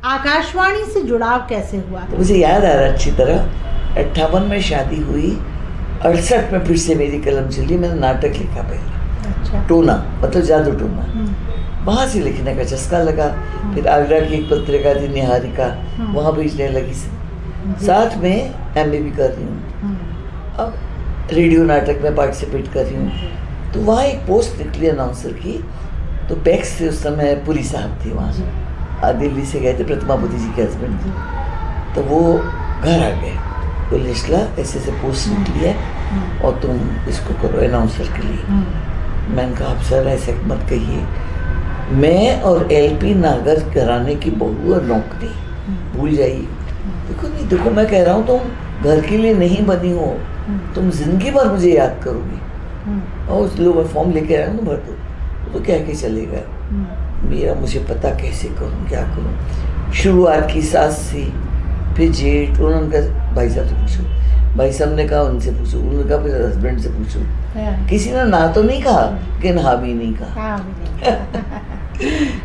आकाशवाणी से जुड़ाव कैसे हुआ? तो मुझे याद आ रहा अच्छी तरह, 58 में शादी हुई, 68 में फिर से मेरी कलम चली, मैंने नाटक लिखा पहले। अच्छा। टोना, मतलब जादू टोना। वहाँ से लिखने का चस्का लगा। फिर आगरा की एक पत्रिका थी निहारिका, वहाँ भेजने लगी। साथ में MA भी कर रही हूँ। अब रेडियो नाटक में पार्टिसिपेट कर रही हूँ। तो वहाँ एक पोस्ट निकली अनाउंसर की, तो पैक्स से उस समय पुरी साहब थे वहाँ, दिल्ली से गए थे, प्रतिमा बुद्धि जी के हस्बैंड। तो वो घर आ गए, तो लिस्ला ऐसे से पोस्ट निकली है और तुम इसको करो अनाउंसर के लिए। मैंने कहा आप सर ऐसे मत कहिए, मैं और LP नागर घराने की बहू और नौकरी भूल जाइए। देखो नहीं, देखो मैं कह रहा हूँ तुम घर के लिए नहीं बनी हो, तुम जिंदगी भर मुझे याद करोगी। और उस लो मैं फॉर्म लेके आया हूँ, भर दो। तो कह के चलेगा मेरा, मुझे पता कैसे करूँ क्या करूँ। शुरुआत की सास से, फिर जेठ, उन्होंने कहा भाई साहब से पूछो, भाई साहब ने कहा उनसे पूछो, उन्होंने कहा फिर हस्बैंड से पूछो। किसी ने ना तो नहीं कहा, लेकिन हाँ भी नहीं कहा।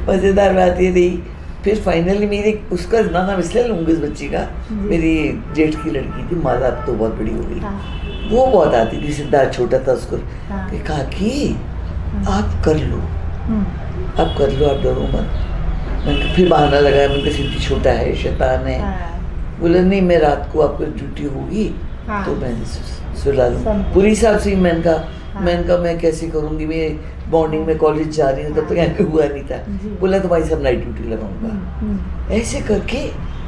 मज़ेदार बात ये रही। फिर फाइनली मेरी, उसका नाम इसलिए लूँगी उस बच्ची का, मेरी जेठ की लड़की थी माला, अब तो बहुत बड़ी हो गई। वो बहुत आती थी, सिद्धार्थ छोटा था उसको, कि काकी आप कर लो, आप कर लो, आप डरो मत। मैंने फिर बहाना लगाया, मैंने कहा सिद्धि छोटा है, शैतान है। बोले नहीं, मैं रात को आपको ड्यूटी होगी तो मैं सुला लूँ। पूरी साहब से मैंने कहा मैं कैसे करूँगी, मैं मॉर्निंग में कॉलेज जा रही हूँ, तब तक ऐसे हुआ नहीं था। बोला तो भाई साहब नाइट ड्यूटी लगाऊंगा। ऐसे करके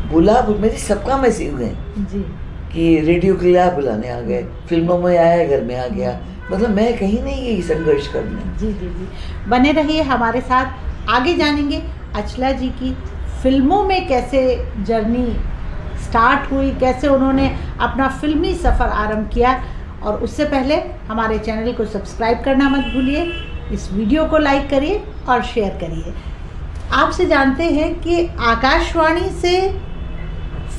बुला, मेरे सब काम ऐसे हुए कि रेडियो के लिए आप बुलाने आ गए, फिल्मों में आया, घर में आ गया, मतलब मैं कहीं नहीं गई संघर्ष करने। जी जी जी, बने रहिए हमारे साथ। आगे जानेंगे अचला जी की फिल्मों में कैसे जर्नी स्टार्ट हुई, कैसे उन्होंने अपना फिल्मी सफ़र आरंभ किया। और उससे पहले हमारे चैनल को सब्सक्राइब करना मत भूलिए, इस वीडियो को लाइक करिए और शेयर करिए। आपसे जानते हैं कि आकाशवाणी से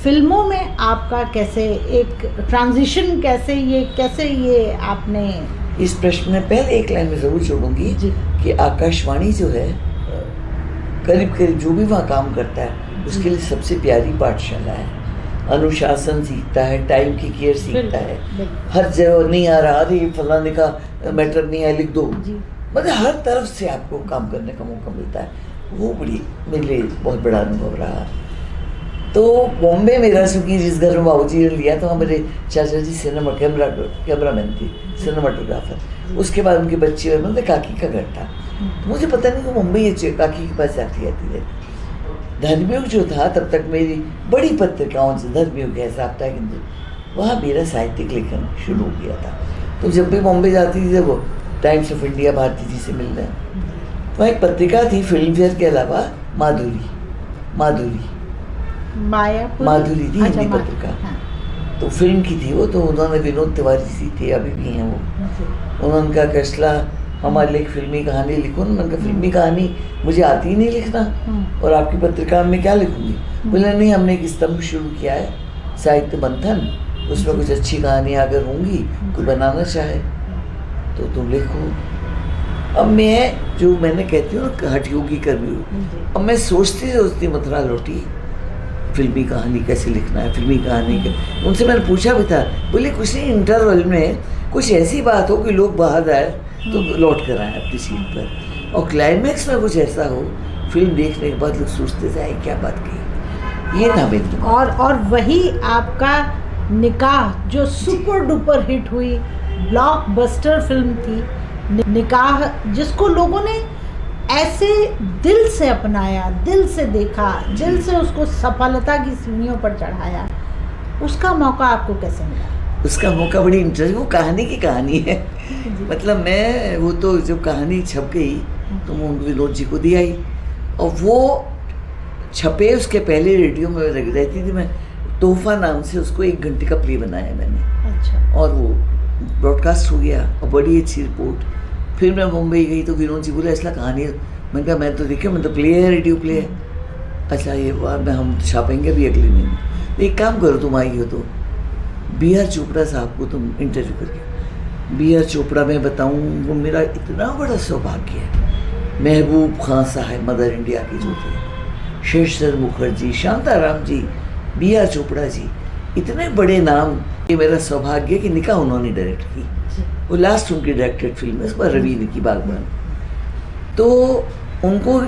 फिल्मों में आपका कैसे एक ट्रांजिशन, कैसे ये आपने। इस प्रश्न में पहले एक लाइन में ज़रूर जोड़ूंगी कि आकाशवाणी जो है करीब करीब जो भी वहाँ काम करता है उसके लिए सबसे प्यारी पाठशाला है। अनुशासन सीखता है, टाइम की केयर सीखता है। हर जगह नहीं आ रहा, अरे फलाने का मैटर नहीं है, लिख दो, मतलब हर तरफ से आपको काम करने का मौका मिलता है। वो बड़ी मेरे लिए बहुत बड़ा अनुभव रहा। तो बॉम्बे मेरा चूँकि जिस घर में बाबूजी ने लिया था, मेरे चाचा जी कैमरामैन थे, सिनेमाटोग्राफर। उसके बाद उनके बच्चे और मतलब काकी का घर था। तो मुझे पता नहीं कि मुंबई काकी के पास आती है। धर्मयुग जो था तब तक मेरी बड़ी पत्रिकाओं से, धर्मयुग है, साप्ताहिक हिंदू, वहाँ मेरा साहित्यिक लेखन शुरू हो गया था। तो जब भी बॉम्बे जाती थी वो टाइम्स ऑफ इंडिया भारती जी से मिलने, तो एक पत्रिका थी फिल्म फेयर के अलावा, माधुरी थी हिंदी पत्रिका। तो फिल्म की थी वो, तो उन्होंने विनोद तिवारी जी थे, अभी भी हैं वो। उन्होंने कहा कसला हमारे लिए एक फिल्मी कहानी लिखो। मैंने कहा फिल्मी कहानी मुझे आती ही नहीं लिखना, और आपकी पत्रिका में क्या लिखूंगी। बोले नहीं, हमने एक स्तंभ शुरू किया है, साहित्य मंथन, उसमें कुछ अच्छी कहानी अगर होंगी कोई बनाना चाहे तो तुम लिखो। अब मैंने कहती हूँ ना, हठयोगी कर्मी हूँ। अब मैं सोचती मथुरा लौटी, फिल्मी कहानी कैसे लिखना है, फिल्मी कहानी के उनसे मैंने पूछा भी था। बोले कुछ नहीं, इंटरवल में कुछ ऐसी बात हो कि लोग बाहर आए तो लौट कर आए अपनी सीट पर, और क्लाइमैक्स में कुछ ऐसा हो फिल्म देखने के बाद लोग सोचते जाए क्या बात की। ये था मेरे। और वही आपका निकाह जो सुपर डुपर हिट हुई, ब्लॉकबस्टर फिल्म थी निकाह, जिसको लोगों ने ऐसे दिल से अपनाया, दिल से देखा, दिल से उसको सफलता की सीढ़ियों पर चढ़ाया। उसका मौका आपको कैसे मिला? उसका मौका बड़ी इंटरेस्टिंग, वो कहानी की कहानी है। मतलब मैं वो तो जब कहानी छप गई तो मैं विनोद जी को दी आई, और वो छपे उसके पहले रेडियो में रहती थी मैं, तोहफा नाम से उसको 1 घंटे का प्ले बनाया मैंने। अच्छा। और वो ब्रॉडकास्ट हो गया और बड़ी अच्छी रिपोर्ट। फिर मैं मुंबई गई तो विनोद जी बोले ऐसा कहानी है। मैंने कहा मैं तो देखिए, मैं तो प्ले है, रेडियो प्ले है। अच्छा ये बात में हम छापेंगे भी अगले महीने। एक काम करो, तुम आई हो तो B.R. चोपड़ा साहब को तुम इंटरव्यू करके। B.R. चोपड़ा मैं बताऊं, वो मेरा इतना बड़ा सौभाग्य है। महबूब खां साहब मदर इंडिया की जो थे, शेषर मुखर्जी, शांताराम जी, बी आर चोपड़ा जी, इतने बड़े नाम। ये मेरा सौभाग्य कि निकाह उन्होंने डायरेक्ट की, वो लास्ट उनकी डायरेक्टेड फिल्म है, उस पर रवि की बागबान। तो उनको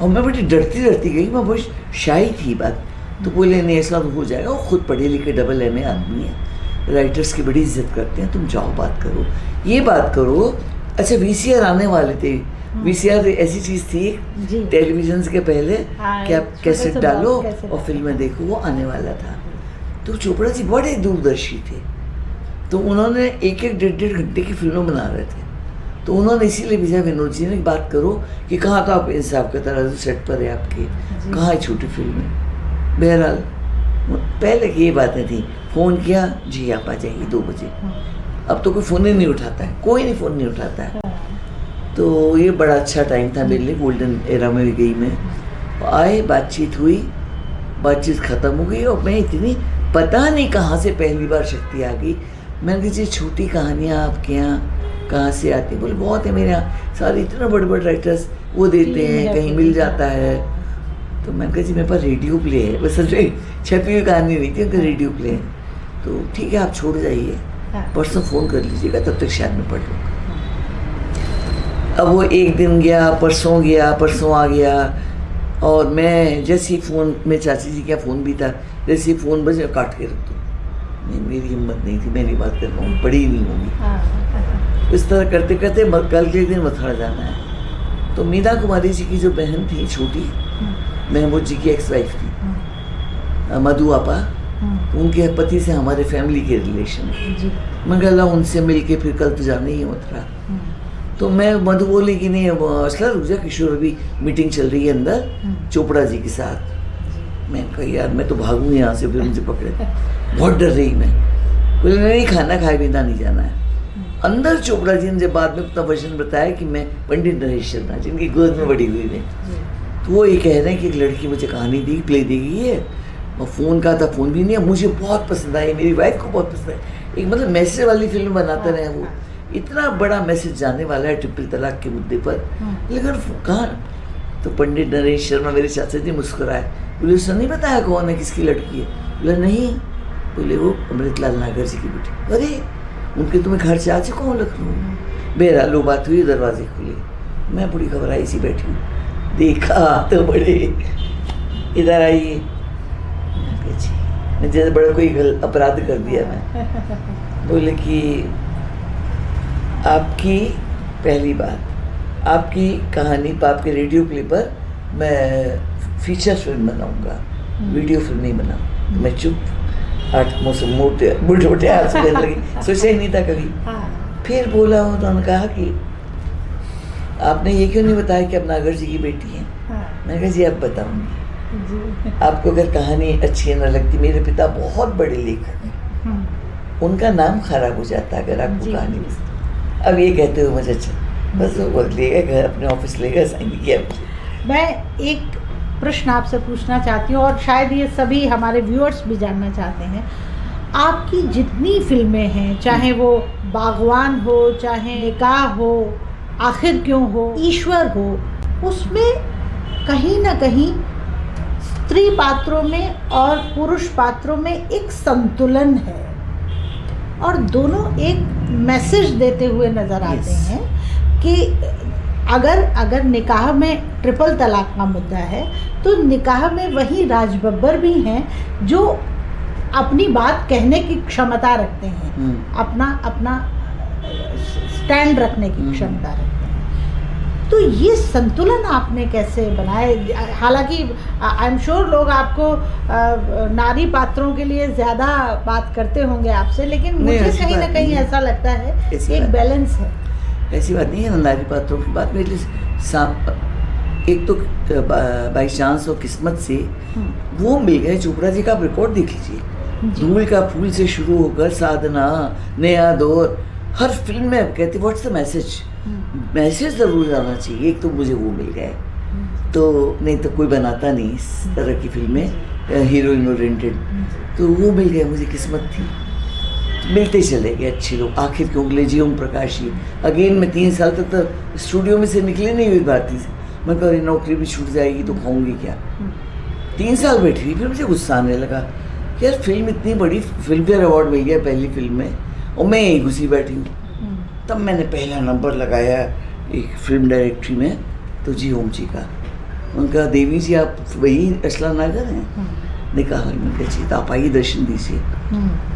मैं बड़ी डरती गई, मैं बहुत शाही थी बात। तो बोले नहीं ऐसा तो हो जाएगा, वो खुद पढ़े लिखे डबल MA आदमी है, राइटर्स की बड़ी इज्जत करते हैं, तुम जाओ बात करो, ये बात करो। अच्छा VCR आने वाले थे, VCR ऐसी चीज़ थी टेलीविजन के पहले कि आप कैसेट डालो और फिल्में देखो, वो आने वाला था। तो चोपड़ा जी बड़े दूरदर्शी थे, तो उन्होंने एक 1.5 घंटे की फिल्में बना रहे थे। तो उन्होंने इसीलिए भेजा विनोद जी ने बात करो कि कहाँ तो आप इंसाफ का तरह सेट पर है आपके, कहाँ है छोटी फिल्में। बहरहाल पहले की ये बातें थी, फ़ोन किया जी आप आ जाइए 2 बजे। अब तो कोई फ़ोन ही नहीं उठाता है, कोई नहीं फ़ोन नहीं उठाता है। तो ये बड़ा अच्छा टाइम था मेरे लिए, गोल्डन एरा में भी गई मैं। आए, बातचीत हुई, बातचीत ख़त्म हो गई और मैं इतनी पता नहीं कहाँ से पहली बार शक्ति आ गई। मैंने कहा जी छोटी कहानियाँ आपके यहाँ कहाँ से आती? बोले बहुत है मेरे यहाँ, सारे इतने बड़े राइटर्स वो देते हैं, कहीं मिल जाता है। तो मैंने कहा जी मेरे पास रेडियो प्ले है, बस सच में छपी हुई कहानी नहीं थी, उनका रेडियो प्ले है। तो ठीक है आप छोड़ जाइए, परसों फ़ोन कर लीजिएगा, तब तक शायद मैं पढ़ लूँगा। अब वो एक दिन गया, परसों आ गया, और मैं जैसे ही फ़ोन में चाची जी का फ़ोन भी था, जैसे ही फ़ोन बजे काट के रख दूँ, नहीं मेरी हिम्मत नहीं थी, मैं नहीं बात कर पाऊँ, पढ़ी नहीं होगी। इस तरह करते करते कल के दिन मथुरा जाना है। तो मीना कुमारी जी की जो बहन थी छोटी, महमूद जी की एक्स-वाइफ थी, मधु आपा, उनके पति से हमारे फैमिली के रिलेशन है। मैं कहा उनसे मिल के फिर कल तो जाना ही है मथुरा। तो मैं मधु बोली कि नहीं असला रुक जा, किशोर अभी मीटिंग चल रही है अंदर चोपड़ा जी के साथ। मैं कहा यार मैं तो भागूँ यहाँ से, फिर उनसे पकड़े, बहुत डर रही मैं। बोले नहीं खाना खाए बिना नहीं जाना है अंदर। चोपड़ा जी ने जब बाद में अपना वचन बताया कि मैं पंडित नरेश शर्मा जिनकी गोद में बड़ी हुई मैं, तो वो ये कह रहे हैं कि एक लड़की मुझे कहानी दी, प्ले दी गई है, और फ़ोन का था, फ़ोन भी नहीं है, मुझे बहुत पसंद आई, मेरी वाइफ को बहुत पसंद है। एक मतलब मैसेज वाली फिल्म बनाते रहे वो, इतना बड़ा मैसेज जाने वाला है ट्रिपल तलाक के मुद्दे पर, लेकिन कहाँ। तो पंडित नरेश शर्मा मेरे चाचा जी मुस्कुराए, बोले उसने नहीं बताया कौन है, किसकी लड़की है? बोले नहीं। बोले वो अमृतलाल नागर जी की बेटी। अरे उनके तुम्हें घर से आ चुका हूँ लखनऊ। बहरहाल वो बात हुई, दरवाजे खुले, मैं बड़ी घबराई सी बैठी हूँ, देखा तो बड़े इधर आइए, मैं जैसे बड़ा कोई अपराध कर दिया मैं। बोले कि आपकी पहली बात, आपकी कहानी पर, आपके रेडियो प्ले पर मैं फीचर फिल्म बनाऊंगा, वीडियो फिल्म नहीं बनाऊँ। तो मैं चुप, 8 मोटे हाथ से देने लगी, सोचा ही नहीं था कभी। फिर बोला उन्होंने कहा कि आपने ये क्यों नहीं बताया कि आप नागर जी की बेटी हैं? मैंने कहा जी अब बताऊंगी। आपको अगर कहानी अच्छी न लगती, मेरे पिता बहुत बड़े लेखक हैं, उनका नाम खराब हो जाता है अगर आपको कहानी पसंद। अब ये कहते हुए मुझे अच्छा बस वो वक्त लेगा, घर अपने ऑफिस लेगा, साइन किया। मैं एक प्रश्न आपसे पूछना चाहती हूँ, और शायद ये सभी हमारे व्यूअर्स भी जानना चाहते हैं। आपकी जितनी फिल्में हैं, चाहे वो बागवान हो, चाहे निकाह हो, आखिर क्यों हो, ईश्वर हो, उसमें कहीं ना कहीं स्त्री पात्रों में और पुरुष पात्रों में एक संतुलन है, और दोनों एक मैसेज देते हुए नज़र आते हैं कि अगर निकाह में ट्रिपल तलाक का मुद्दा है, तो निकाह में वही राज बब्बर भी हैं जो अपनी बात कहने की क्षमता रखते हैं, अपना स्टैंड रखने की क्षमता रखते हैं। तो ये संतुलन आपने कैसे बनाए? हालांकि आई एम श्योर लोग आपको नारी पात्रों के लिए ज़्यादा बात करते होंगे आपसे, लेकिन मुझे कहीं ना कहीं ऐसा लगता है एक बैलेंस है। ऐसी बात नहीं है, नारी पात्रों की बात मेरे लिए एक तो बाई चांस और किस्मत से वो मिल गए। चोपड़ा जी का आप रिकॉर्ड देख लीजिए, धूल का फूल से शुरू होकर साधना, नया दौर, हर फिल्म में कहते व्हाट्स द मैसेज, मैसेज ज़रूर जाना चाहिए। एक तो मुझे वो मिल गए, तो नहीं तो कोई बनाता नहीं इस तरह की फिल्में हीरोइन ओरिएंटेड, तो वो मिल गए, मुझे किस्मत थी। मिलते चले गए अच्छे लोग। आखिर क्यों लेजी ओम प्रकाश जी, अगेन मैं 3 साल तक तो स्टूडियो में से निकले नहीं हुई भारती से। मैं कह रही नौकरी भी छूट जाएगी तो खाऊंगी क्या। 3 साल बैठी, फिर मुझे गुस्सा आने लगा, यार फिल्म इतनी बड़ी, फिल्म फेयर अवार्ड मिल गया पहली फिल्म में और मैं यहीं घुसी बैठी हूँ। तब मैंने पहला नंबर लगाया एक फिल्म डायरेक्टरी में, तो जी ओम जी का। उनका, देवी जी आप वही असला नागर हैं? ने कहा मैंने कहा जी, तो आप आइए दर्शन दीजिए।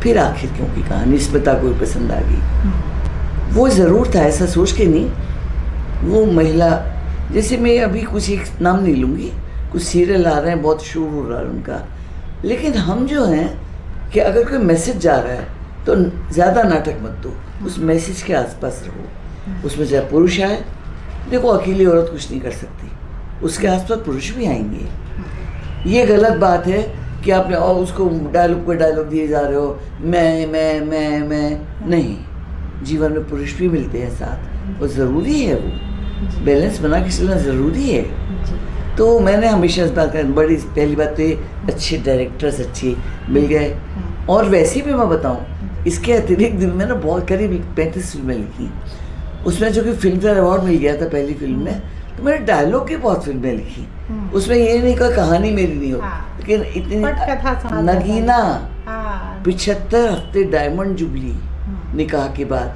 फिर आखिर क्योंकि कहानी स्मिता को पसंद आ गई। वो ज़रूर था, ऐसा सोच के नहीं, वो महिला, जैसे मैं अभी कुछ एक नाम नहीं लूँगी, कुछ सीरियल आ रहे हैं, बहुत शोर हो रहा है उनका, लेकिन हम जो हैं कि अगर कोई मैसेज जा रहा है तो ज़्यादा नाटक मत दो, उस मैसेज के आसपास रहो। उसमें चाहे पुरुष आए, देखो अकेली औरत कुछ नहीं कर सकती, उसके आसपास पुरुष भी आएंगे। ये गलत बात है कि आपने और उसको डायलॉग पे डायलॉग दिए जा रहे हो, मैं नहीं, जीवन में पुरुष भी मिलते हैं साथ, वो ज़रूरी है, वो बैलेंस बना के चलना ज़रूरी है। तो मैंने हमेशा इस बात का, बड़ी पहली बात तो ये अच्छे डायरेक्टर्स अच्छे मिल गए। और वैसे भी मैं बताऊं, इसके अतिरिक्त दिन में ना बहुत करीब 35 फिल्में लिखी, उसमें जो कि फिल्म फेयर अवार्ड मिल गया था पहली फिल्म में, तो मैंने डायलॉग की बहुत फिल्में लिखी। उसमें ये नहीं कहा कहानी मेरी नहीं हो, लेकिन इतनी नगीना, 75 हफ्ते डायमंड जुबली, निकाह के बाद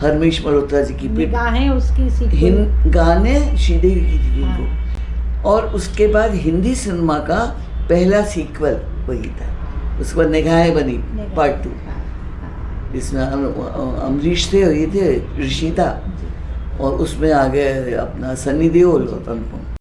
हरमेश मल्होत्रा जी की गाने उसकी गाने श्रीदेवी की थी उनको, और उसके बाद हिंदी सिनेमा का पहला सीक्वल वही था। उसके बाद निगाहें बनी पार्ट 2, जिसमें अमरीश थे और ये थे ऋषिता, और उसमें आ गए अपना सनी देओल और अनुपम।